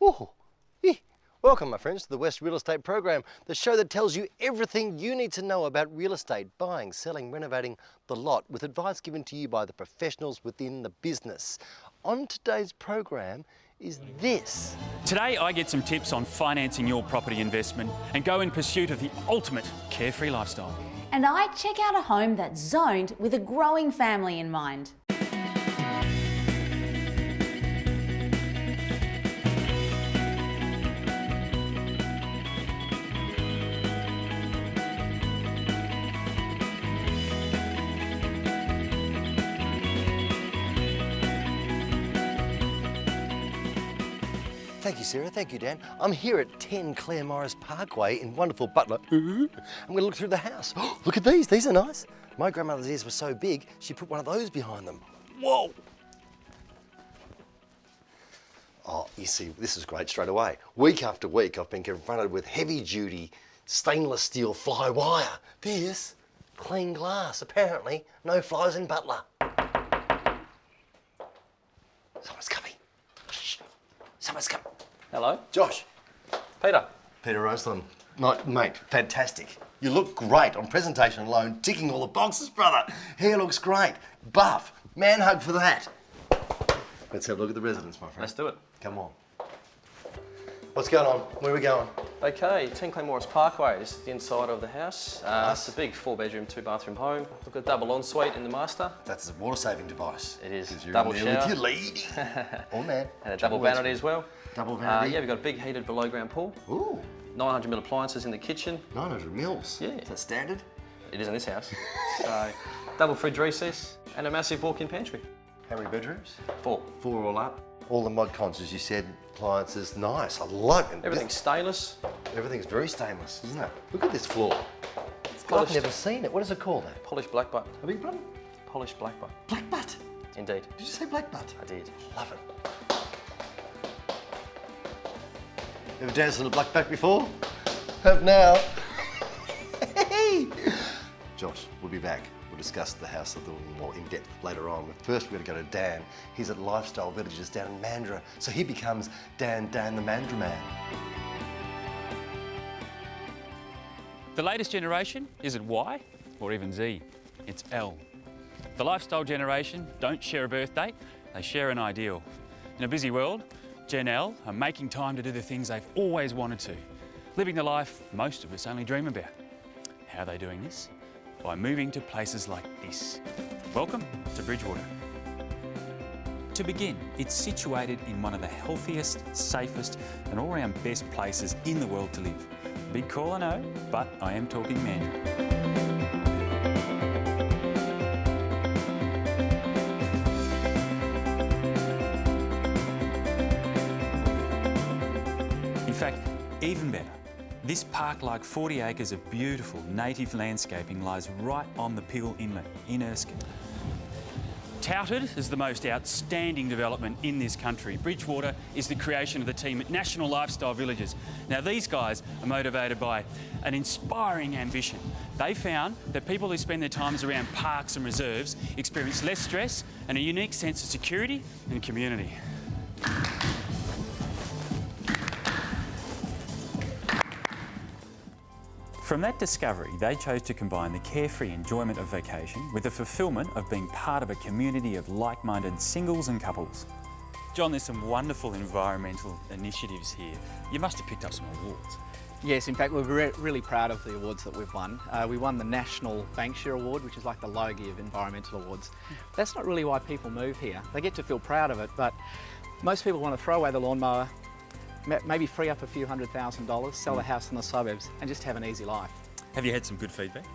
Whoa. Yeah. Welcome, my friends, to the West Real Estate Program, the show that tells you everything you need to know about real estate, buying, selling, renovating the lot, with advice given to you by the professionals within the business. On today's program is this. Today I get some tips on financing your property investment and go in pursuit of the ultimate carefree lifestyle. And I check out a home that's zoned with a growing family in mind. Thank you, Sarah. Thank you, Dan. I'm here at 10 Clare Morris Parkway in wonderful Butler. I'm going to look through the house. Oh, look at these. These are nice. My grandmother's ears were so big, she put one of those behind them. Whoa! Oh, you see, this is great straight away. Week after week, I've been confronted with heavy-duty stainless steel fly wire. This, clean glass. Apparently, no flies in Butler. Someone's coming. Shh. Someone's coming. Hello. Josh. Peter. Peter Roseland. Mate, fantastic. You look great on presentation alone, ticking all the boxes, brother. Hair looks great. Buff. Man hug for that. Let's have a look at the residence, my friend. Let's do it. Come on. What's going on? Where are we going? Okay, 10 Clare Morris Parkway. This is the inside of the house. Nice. It's a big 4-bedroom, 2-bathroom home. We've got a double ensuite in the master. That's a water-saving device. It is. 'Cause you're Double in there shower. with your lady. Oh, man. And a double vanity as well. Double vanity. Yeah, we've got a big heated below-ground pool. Ooh, 900 ml appliances in the kitchen. 900 mils. Yeah. Is that standard? It is in this house. So, double fridge recess and a massive walk-in pantry. How many bedrooms? 4. 4 all up. All the mod cons, as you said, appliances, nice. I love it. Everything's stainless. Everything's very stainless, isn't it? Look at this floor. I've Polished. never seen it. What is it called? Polished black butt. A big button? Polished black butt. Black butt. Indeed. Did you say black butt? I did. Love it. Ever danced on a black butt before? Have now. Hey! Josh, we'll be back. We'll discuss the house a little more in depth later on. But first, we're going to go to Dan. He's at Lifestyle Villages down in Mandurah. So he becomes Dan the Mandurah Man. The latest generation isn't Y or even Z, it's L. The lifestyle generation don't share a birth date, they share an ideal. In a busy world, Gen L are making time to do the things they've always wanted to, living the life most of us only dream about. How are they doing this? By moving to places like this. Welcome to Bridgewater. To begin, it's situated in one of the healthiest, safest and all-round best places in the world to live. Big call, I know, but I am talking Mandurah. In fact, even better, this park-like 40 acres of beautiful native landscaping lies right on the Pill Inlet in Erskine. Touted as the most outstanding development in this country, Bridgewater is the creation of the team at National Lifestyle Villages. Now these guys are motivated by an inspiring ambition. They found that people who spend their times around parks and reserves experience less stress and a unique sense of security and community. From that discovery, they chose to combine the carefree enjoyment of vacation with the fulfilment of being part of a community of like-minded singles and couples. John, there's some wonderful environmental initiatives here. You must have picked up some awards. Yes, in fact, we're really proud of the awards that we've won. We won the National Bankshire Award, which is like the Logie of environmental awards. That's not really why people move here. They get to feel proud of it, but most people want to throw away the lawnmower, maybe free up a few $100,000, sell the house in the suburbs and just have an easy life. Have you had some good feedback?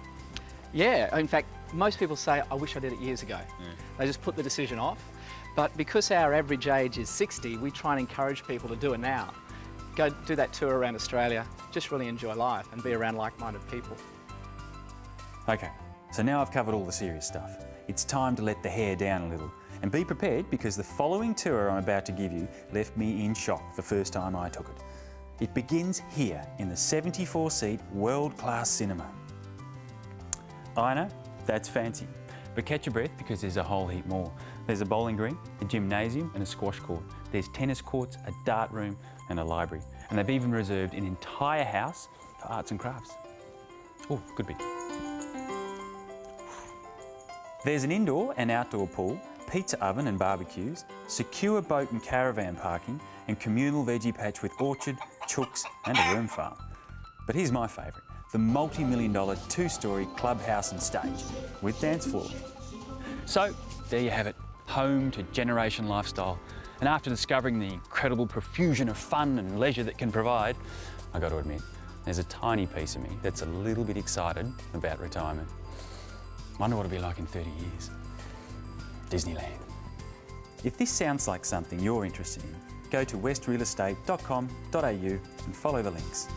Yeah, in fact, most people say, I wish I did it years ago. Yeah. They just put the decision off. But because our average age is 60, we try and encourage people to do it now. Go do that tour around Australia, just really enjoy life and be around like-minded people. Okay, so now I've covered all the serious stuff. It's time to let the hair down a little. And be prepared because the following tour I'm about to give you left me in shock the first time I took it. It begins here in the 74-seat world-class cinema. I know, that's fancy, but catch your breath because there's a whole heap more. There's a bowling green, a gymnasium and a squash court. There's tennis courts, a dart room and a library. And they've even reserved an entire house for arts and crafts. Oh, could be. There's an indoor and outdoor pool, pizza oven and barbecues, secure boat and caravan parking, and communal veggie patch with orchard, chooks and a worm farm. But here's my favourite, the multi-million-dollar two-storey clubhouse and stage with dance floor. So, there you have it, home to generation lifestyle. And after discovering the incredible profusion of fun and leisure that can provide, I got to admit, there's a tiny piece of me that's a little bit excited about retirement. Wonder what it'll be like in 30 years. Disneyland. If this sounds like something you're interested in, go to westrealestate.com.au and follow the links.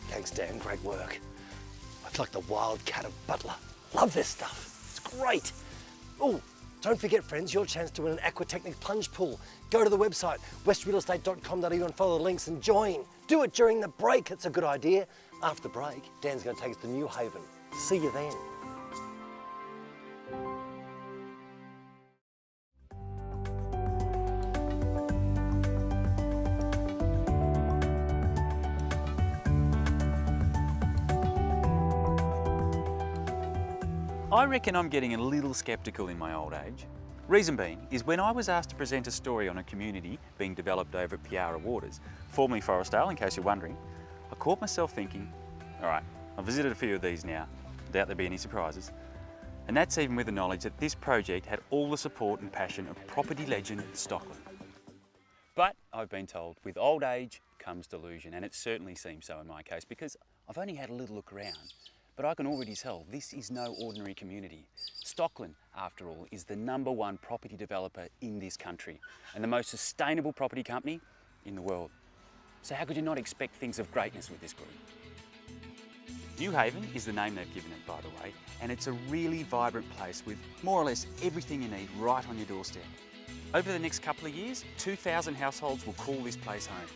Thanks, Dan. Great work. I feel like the wildcat of Butler. Love this stuff. It's great. Oh, don't forget, friends, your chance to win an Aquatechnics plunge pool. Go to the website, westrealestate.com.au and follow the links and join. Do it during the break. It's a good idea. After the break, Dan's going to take us to New Haven. See you then. I reckon I'm getting a little sceptical in my old age. Reason being is when I was asked to present a story on a community being developed over at Piara Waters, formerly Forestdale in case you're wondering, I caught myself thinking, all right, I've visited a few of these now, doubt there'll be any surprises. And that's even with the knowledge that this project had all the support and passion of property legend Stockland. But I've been told with old age comes delusion, and it certainly seems so in my case because I've only had a little look around. But I can already tell this is no ordinary community. Stockland, after all, is the #1 property developer in this country and the most sustainable property company in the world. So how could you not expect things of greatness with this group? New Haven is the name they've given it, by the way, and it's a really vibrant place with more or less everything you need right on your doorstep. Over the next couple of years, 2,000 households will call this place home.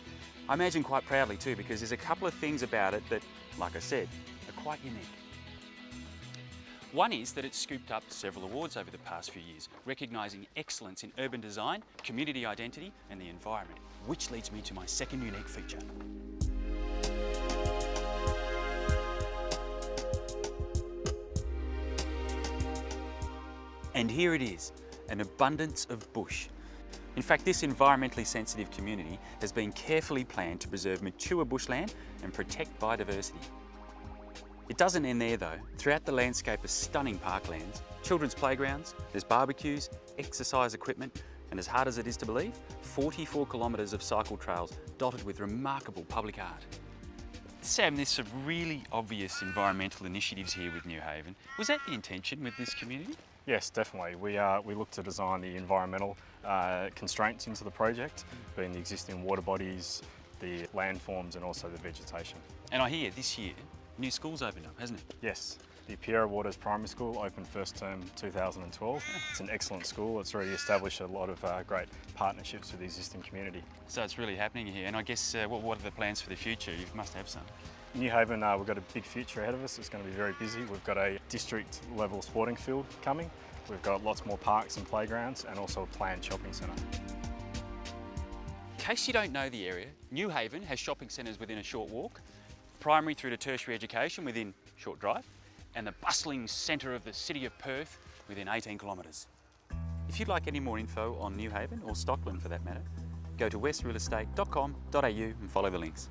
I imagine quite proudly too, because there's a couple of things about it that, like I said, are quite unique. One is that it's scooped up several awards over the past few years, recognising excellence in urban design, community identity and the environment, which leads me to my second unique feature. And here it is, an abundance of bush. In fact, this environmentally sensitive community has been carefully planned to preserve mature bushland and protect biodiversity. It doesn't end there though. Throughout the landscape are stunning parklands, children's playgrounds, there's barbecues, exercise equipment, and as hard as it is to believe, 44 kilometres of cycle trails dotted with remarkable public art. Sam, there's some really obvious environmental initiatives here with New Haven. Was that the intention with this community? Yes, definitely. We look to design the environmental constraints into the project, being the existing water bodies, the landforms and also the vegetation. And I hear this year, new school's opened up, hasn't it? Yes, the Piara Waters Primary School opened first term 2012. It's an excellent school. It's already established a lot of great partnerships with the existing community. So it's really happening here. And I guess, what are the plans for the future? You must have some. New Haven, we've got a big future ahead of us. It's going to be very busy. We've got a district level sporting field coming. We've got lots more parks and playgrounds and also a planned shopping centre. In case you don't know the area, New Haven has shopping centres within a short walk, primary through to tertiary education within a short drive, and the bustling centre of the city of Perth within 18 kilometres. If you'd like any more info on New Haven, or Stockland for that matter, go to westrealestate.com.au and follow the links.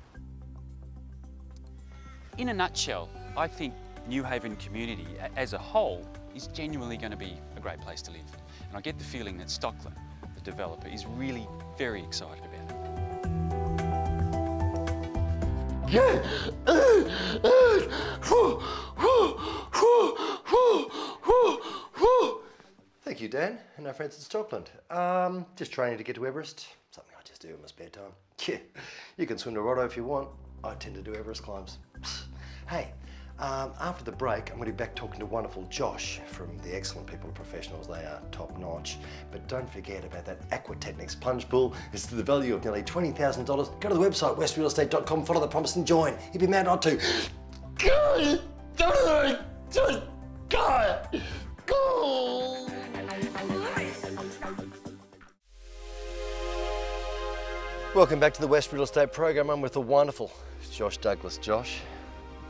In a nutshell, I think New Haven community as a whole is genuinely going to be a great place to live. And I get the feeling that Stockland, the developer, is really very excited about it. Thank you, Dan, and our friends at Stockland. Just training to get to Everest. Something I just do in my spare time. Yeah, you can swim to Roto if you want. I tend to do Everest climbs. Hey, after the break, I'm going to be back talking to wonderful Josh from the excellent people and professionals. They are top notch. But don't forget about that Aquatechnics plunge pool. It's to the value of nearly $20,000. Go to the website, westrealestate.com, follow the promise and join. You'd be mad not to. Go! Go! Welcome back to the West Real Estate Program. I'm with the wonderful Josh Douglas. Josh,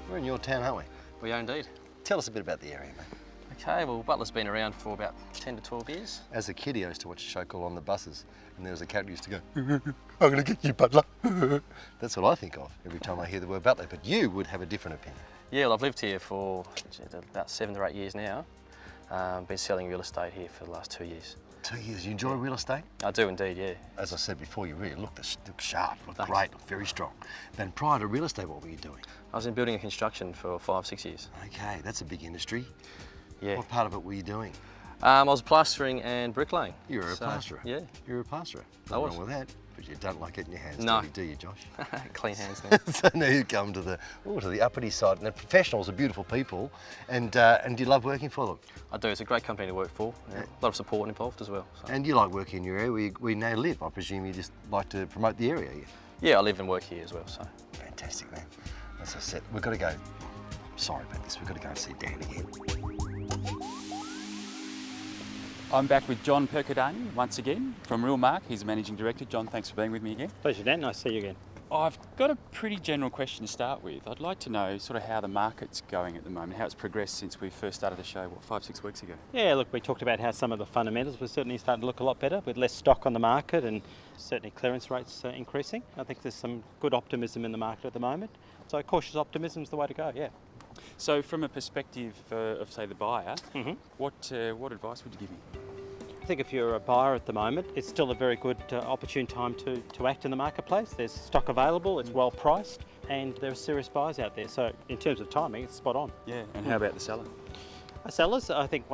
we're in your town, aren't we? We are indeed. Tell us a bit about the area, mate. Okay, well, Butler's been around for about 10 to 12 years. As a kid, I used to watch a show called On the Buses, and there was a character who used to go, I'm going to get you, Butler. That's what I think of every time I hear the word Butler, but you would have a different opinion. Yeah, well, I've lived here for about 7 or 8 years now. Been selling real estate here for the last 2 years. 2 years. You enjoy real estate? I do indeed, yeah. As I said before, you really look sharp, look Thanks. great, look very strong. Then prior to real estate, what were you doing? I was in building and construction for 5, 6 years. Okay, that's a big industry. Yeah. What part of it were you doing? I was plastering and bricklaying. You were a plasterer? Yeah. You were a plasterer. I Nothing was. wrong with that, but you don't like getting your hands No. dirty, do you, Josh? Clean hands now. So now you come to the uppity side. Now, professionals are beautiful people, and do you love working for them? I do. It's a great company to work for. Yeah. A lot of support involved as well. So. And you like working in your area where you now live. I presume you just like to promote the area. Yeah, I live and work here as well. So. Fantastic, man. As I said, we've got to go. Sorry about this. We've got to go and see Dan again. I'm back with John Percadani once again from Real Mark. He's Managing Director. John, thanks for being with me again. Pleasure, Dan. Nice to see you again. I've got a pretty general question to start with. I'd like to know sort of how the market's going at the moment, how it's progressed since we first started the show, 5, 6 weeks ago? Yeah, look, we talked about how some of the fundamentals were certainly starting to look a lot better with less stock on the market and certainly clearance rates increasing. I think there's some good optimism in the market at the moment. So cautious optimism is the way to go, yeah. So from a perspective of, say, the buyer, what advice would you give me? I think if you're a buyer at the moment, it's still a very good opportune time to act in the marketplace. There's stock available, it's well priced, and there are serious buyers out there. So in terms of timing, it's spot on. Yeah, and how about the seller? Sellers, I think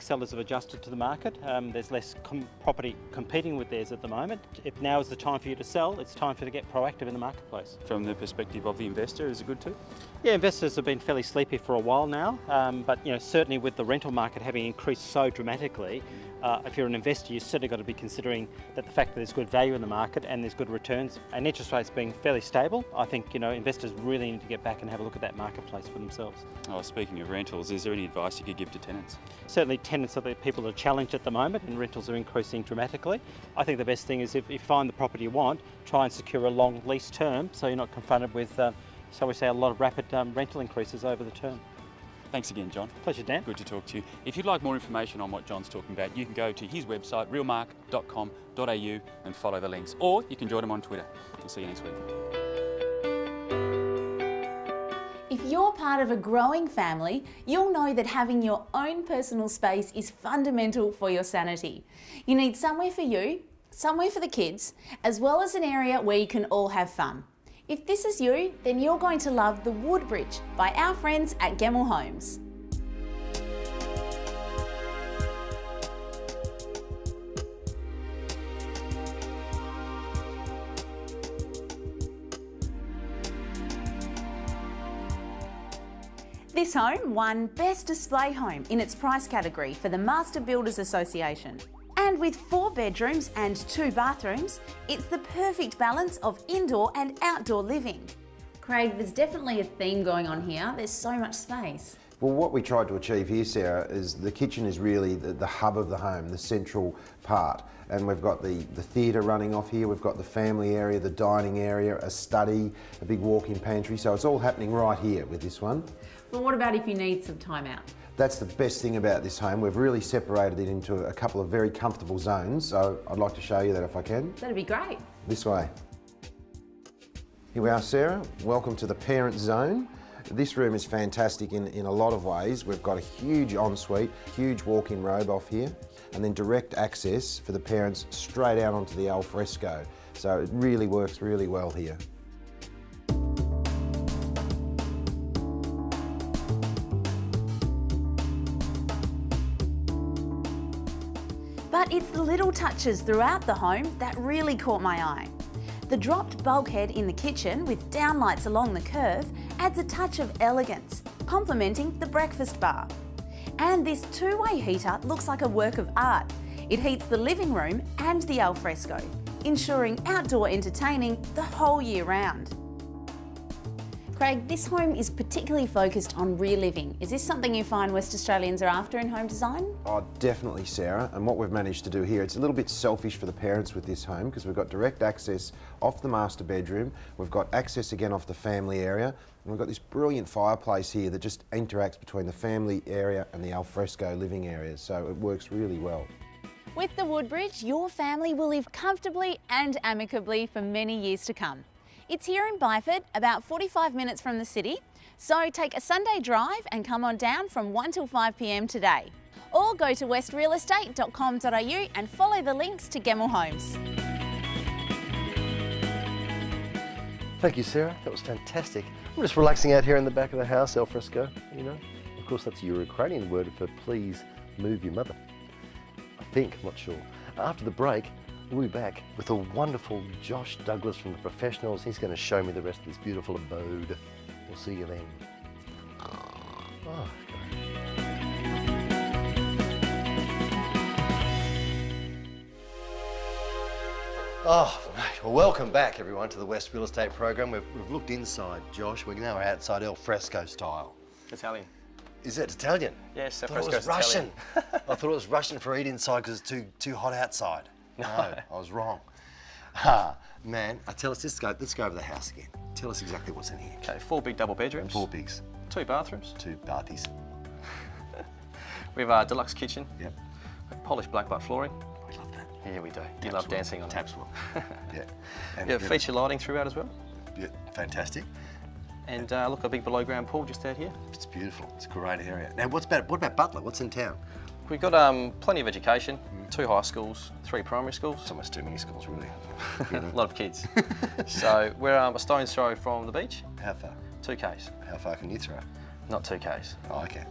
sellers have adjusted to the market. There's less property competing with theirs at the moment. If now is the time for you to sell, it's time for you to get proactive in the marketplace. From the perspective of the investor, is it good too? Yeah, investors have been fairly sleepy for a while now, but certainly with the rental market having increased so dramatically, if you're an investor, you've certainly got to be considering that the fact that there's good value in the market and there's good returns and interest rates being fairly stable, I think investors really need to get back and have a look at that marketplace for themselves. Oh, speaking of rentals, is there any advice you could give to tenants? Certainly tenants are the people that are challenged at the moment and rentals are increasing dramatically. I think the best thing is if you find the property you want, try and secure a long lease term so you're not confronted with, shall we say, a lot of rapid rental increases over the term. Thanks again, John. Pleasure, Dan. Good to talk to you. If you'd like more information on what John's talking about, you can go to his website, realmark.com.au, and follow the links. Or you can join him on Twitter. We'll see you next week. If you're part of a growing family, you'll know that having your own personal space is fundamental for your sanity. You need somewhere for you, somewhere for the kids, as well as an area where you can all have fun. If this is you, then you're going to love the Woodbridge by our friends at Gemmell Homes. This home won Best Display Home in its price category for the Master Builders Association. And with 4 bedrooms and 2 bathrooms, it's the perfect balance of indoor and outdoor living. Craig, there's definitely a theme going on here. There's so much space. Well, what we tried to achieve here, Sarah, is the kitchen is really the hub of the home, the central part. And we've got the theatre running off here, we've got the family area, the dining area, a study, a big walk-in pantry. So it's all happening right here with this one. But what about if you need some time out? That's the best thing about this home. We've really separated it into a couple of very comfortable zones. So I'd like to show you that if I can. That'd be great. This way. Here we are, Sarah. Welcome to the parent zone. This room is fantastic in a lot of ways. We've got a huge ensuite, huge walk-in robe off here, and then direct access for the parents straight out onto the al fresco. So it really works really well here. But it's the little touches throughout the home that really caught my eye. The dropped bulkhead in the kitchen with downlights along the curve adds a touch of elegance, complementing the breakfast bar. And this two-way heater looks like a work of art. It heats the living room and the al fresco, ensuring outdoor entertaining the whole year round. Craig, this home is particularly focused on rear living. Is this something you find West Australians are after in home design? Oh, definitely, Sarah. And what we've managed to do here, it's a little bit selfish for the parents with this home because we've got direct access off the master bedroom. We've got access again off the family area. And we've got this brilliant fireplace here that just interacts between the family area and the alfresco living areas. So it works really well. With the Woodbridge, your family will live comfortably and amicably for many years to come. It's here in Byford, about 45 minutes from the city, so take a Sunday drive and come on down from 1 till 5 p.m. today. Or go to westrealestate.com.au and follow the links to Gemmell Homes. Thank you, Sarah. That was fantastic. I'm just relaxing out here in the back of the house, al fresco, you know. Of course, that's a Ukrainian word for please move your mother. I think, I'm not sure. After the break, we'll be back with a wonderful Josh Douglas from the Professionals. He's going to show me the rest of this beautiful abode. We'll see you then. Oh, mate. Well, welcome back, everyone, to the West Real Estate Program. We've looked inside, Josh. We're now outside al fresco style. Italian. Is that Italian? Yes, I thought it was Russian. I thought it was Russian for eat inside because it's too hot outside. No, I was wrong. Man, let's go over the house again. Tell us exactly what's in here. Okay, 4 big double bedrooms. 4 bigs. 2 bathrooms. 2 bathies. We have a deluxe kitchen. Yep. Polished black butt flooring. We love that. Yeah, we do. You love dancing on it. Taps will. Yeah. And Yeah, feature lighting throughout as well. Yeah, fantastic. And look, a big below ground pool just out here. It's beautiful. It's a great area. Now, what about Butler? What's in town? We've got plenty of education, 2 high schools, 3 primary schools. It's almost too many schools, really. A lot of kids. So we're a stone's throw from the beach. How far? 2 Ks. How far can you throw? Not 2 Ks. Oh, okay.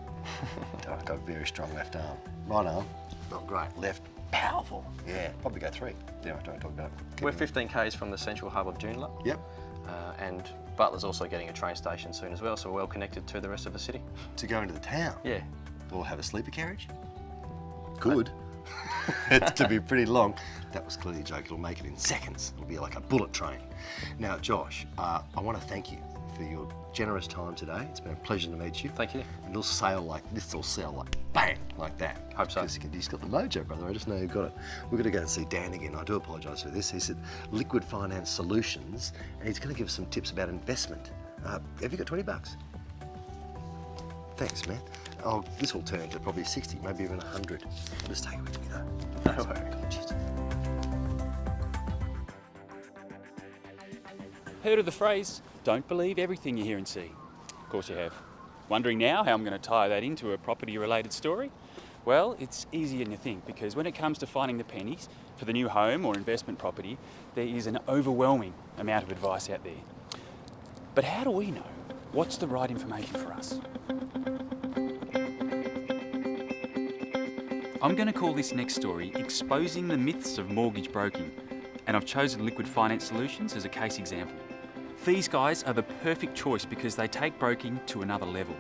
I've got a very strong left arm. Right arm, not great. Left, powerful. Yeah, probably go 3. Yeah, don't talk about it. We're 15 Ks from the central hub of Joondalup. Yep. And Butler's also getting a train station soon as well, so we're well connected to the rest of the city. To go into the town? Yeah. We'll have a sleeper carriage? Good. It's to be pretty long. That was clearly a joke. It'll make it in seconds. It'll be like a bullet train. Now, Josh, I want to thank you for your generous time today. It's been a pleasure to meet you. Thank you. And it'll sell like this. Will sell like bang, like that. Hope so. He's got the mojo, brother. I just know you've got it. We're going to go and see Dan again. I do apologise for this. He's at Liquid Finance Solutions, and he's going to give us some tips about investment. Have you got $20? Thanks, man. Oh, this will turn to probably 60, maybe even 100. Just take it with me, though. No worries. Cheers. Heard of the phrase, don't believe everything you hear and see? Of course you have. Wondering now how I'm going to tie that into a property-related story? Well, it's easier than you think, because when it comes to finding the pennies for the new home or investment property, there is an overwhelming amount of advice out there. But how do we know what's the right information for us? I'm going to call this next story Exposing the Myths of Mortgage Broking, and I've chosen Liquid Finance Solutions as a case example. These guys are the perfect choice because they take broking to another level.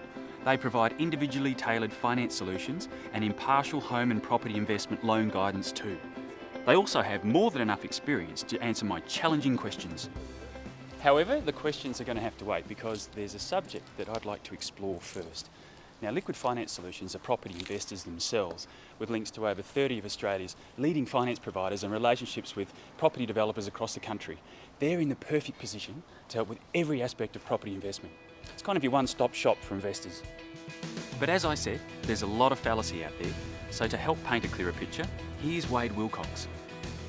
They provide individually tailored finance solutions and impartial home and property investment loan guidance too. They also have more than enough experience to answer my challenging questions. However, the questions are going to have to wait because there's a subject that I'd like to explore first. Now, Liquid Finance Solutions are property investors themselves with links to over 30 of Australia's leading finance providers and relationships with property developers across the country. They're in the perfect position to help with every aspect of property investment. It's kind of your one-stop shop for investors. But as I said, there's a lot of fallacy out there, so to help paint a clearer picture, here's Wade Wilcox.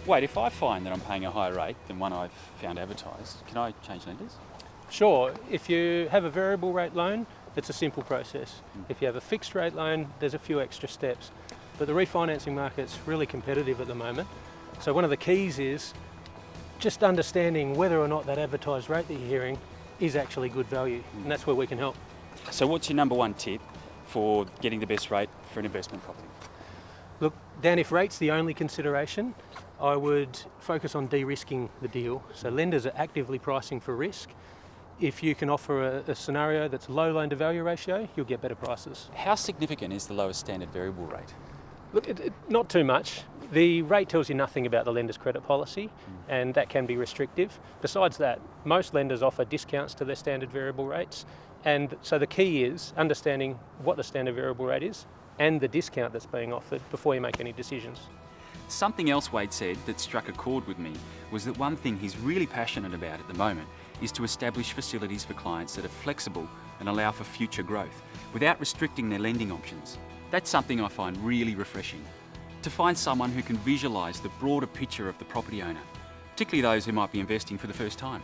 Wade, if I find that I'm paying a higher rate than one I've found advertised, can I change lenders? Sure. If you have a variable rate loan, it's a simple process. If you have a fixed rate loan, there's a few extra steps. But the refinancing market's really competitive at the moment. So one of the keys is just understanding whether or not that advertised rate that you're hearing is actually good value. And that's where we can help. So what's your number one tip for getting the best rate for an investment property? Look, Dan, if rate's the only consideration, I would focus on de-risking the deal. So lenders are actively pricing for risk. If you can offer a scenario that's low loan to value ratio, you'll get better prices. How significant is the lowest standard variable rate? Look, not too much. The rate tells you nothing about the lender's credit policy, and that can be restrictive. Besides that, most lenders offer discounts to their standard variable rates, and so the key is understanding what the standard variable rate is and the discount that's being offered before you make any decisions. Something else Wade said that struck a chord with me was that one thing he's really passionate about at the moment is to establish facilities for clients that are flexible and allow for future growth without restricting their lending options. That's something I find really refreshing. To find someone who can visualise the broader picture of the property owner, particularly those who might be investing for the first time.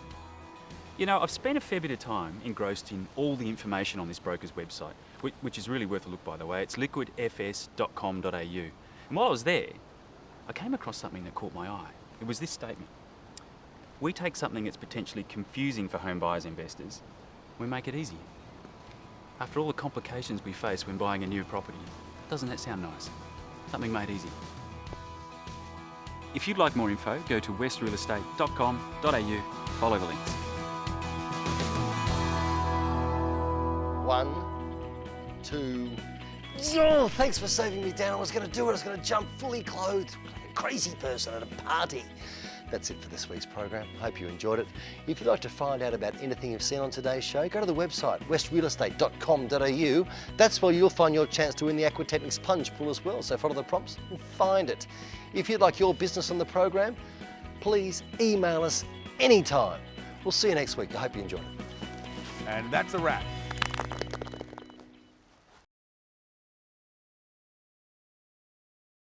You know, I've spent a fair bit of time engrossed in all the information on this broker's website, which is really worth a look, by the way. It's liquidfs.com.au. And while I was there, I came across something that caught my eye. It was this statement. We take something that's potentially confusing for home buyers and investors, we make it easy. After all the complications we face when buying a new property, doesn't that sound nice? Something made easy. If you'd like more info, go to westrealestate.com.au, follow the links. 1, 2. Oh, thanks for saving me, Dan. I was going to do it. I was going to jump fully clothed like a crazy person at a party. That's it for this week's program. Hope you enjoyed it. If you'd like to find out about anything you've seen on today's show, go to the website, westrealestate.com.au. That's where you'll find your chance to win the Aquatechnics Sponge Pool as well. So follow the prompts and find it. If you'd like your business on the program, please email us anytime. We'll see you next week. I hope you enjoyed it. And that's a wrap.